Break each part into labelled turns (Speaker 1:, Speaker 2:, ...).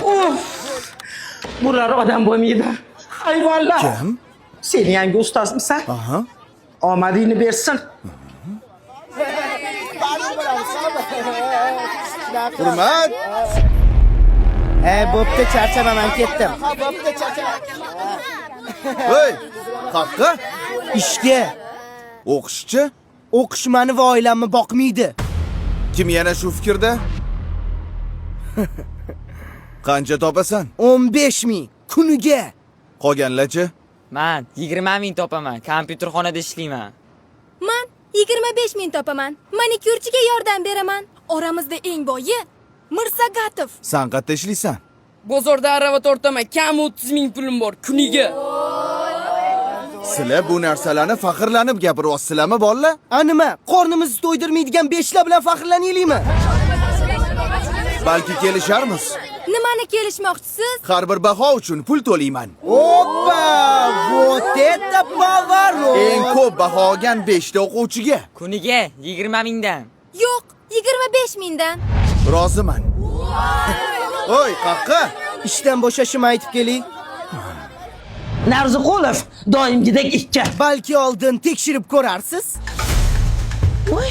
Speaker 1: Of! Bular odam bo'lmaydi. Hayvonlar.
Speaker 2: Kim?
Speaker 1: Sen yangi ustozmisan?
Speaker 2: Aha.
Speaker 1: Omadingni bersin.
Speaker 2: Hurmat.
Speaker 3: Bo'pti, charchaman, ketdim.
Speaker 2: Hey, qaqqa?
Speaker 3: Ishga.
Speaker 2: O'qishchi?
Speaker 3: O'qish meni va oilamni boqmaydi.
Speaker 2: Kim yana shu fikrda? Qancha topasan?
Speaker 3: 15 ming kuniga.
Speaker 2: Qolganlarchi?
Speaker 4: Men 20 ming topaman. Kompyuterxonada ishlayman.
Speaker 5: Men 25 ming topaman. Manikyurchiga yordam beraman. Oramizda eng boyi Mirsagatov.
Speaker 2: Sen qayerda ishlaysan?
Speaker 6: Bozorda arava tortaman. Kam 30 ming pulim bor kuniga.
Speaker 2: Sizlar bu narsalarni faxrlanib gapiryapsizlarmi, bolalar?
Speaker 3: Nima? Qornimizni to'ydirmaydigan beshlar bilan faxrlanaylikmi?
Speaker 2: Balki kelisharmiz.
Speaker 5: Nimani kelishmoqchisiz?
Speaker 2: Har bir baho uchun pul to'layman.
Speaker 3: Oppa! Вот это поворот!
Speaker 2: Eng ko'p baho olgan 5 ta o'quvchiga
Speaker 4: Kuniga 20 mingdan.
Speaker 5: Yo'q, 25 mingdan.
Speaker 2: roziman. Oy, qaqqa?
Speaker 3: Ishdan bo'shashimni aytib keling.
Speaker 1: Narziqulov doimgidek ikki.
Speaker 3: Balki oldin tekshirib ko'rarsiz.
Speaker 1: Voy.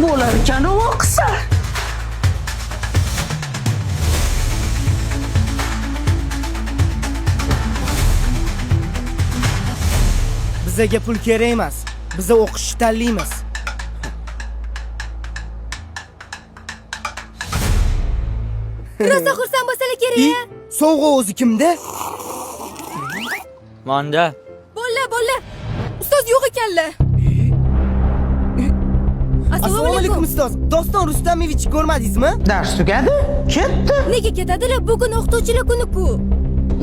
Speaker 1: Bo'lar ekan o'qisa.
Speaker 3: Bizga pul kerak emas. Biz o'qishni tanlaymiz.
Speaker 5: Rosa xursand bo'lsalar kerak.
Speaker 3: Sovg'a o'zi kimda?
Speaker 4: Monda.
Speaker 5: Bo'lla. Ustoz yo'q ekanlar.
Speaker 3: Assalomu alaykum ustoz. Doston Rustamovich ko'rmadingizmi?
Speaker 1: Dars tugadi, ketdi.
Speaker 5: Nega ketadilar? Bugun o'qituvchilar kuni-ku.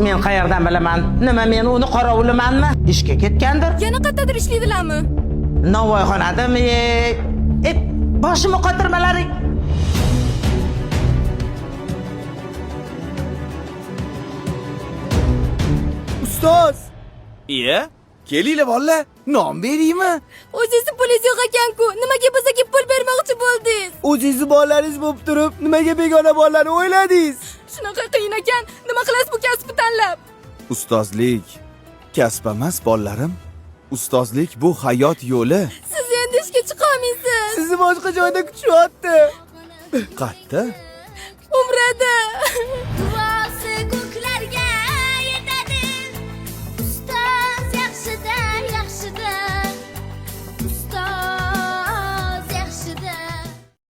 Speaker 1: Men qayerdan bilaman? Nima men uni qoravulimanmi? Ishga ketgandir.
Speaker 5: Yana qayerdadir ishlaydilarmi?
Speaker 1: Navoiyxonadami? Boshimni qotirmalaring.
Speaker 3: Ustoz,
Speaker 2: Iya? Kelinglar bolalar, non beraymi?
Speaker 5: O'zingizni pulingiz yo'q ekan-ku. Nimaga bizga pul bermoqchi bo'ldingiz?
Speaker 3: o'zingizni bolalaringiz bo'lib turib, nimaga begona bolalarni o'yladingiz?
Speaker 5: Shunaqa qiyin ekan. Nima qilasiz bu kasbni tanlab?
Speaker 2: Ustozlik kasb emas, bolalarim. Ustozlik bu hayot yo'li.
Speaker 5: Siz endi ishga chiqa olmaysiz.
Speaker 3: Sizni boshqa joyda kutishyapti.
Speaker 2: Qayerda?
Speaker 5: Umrada.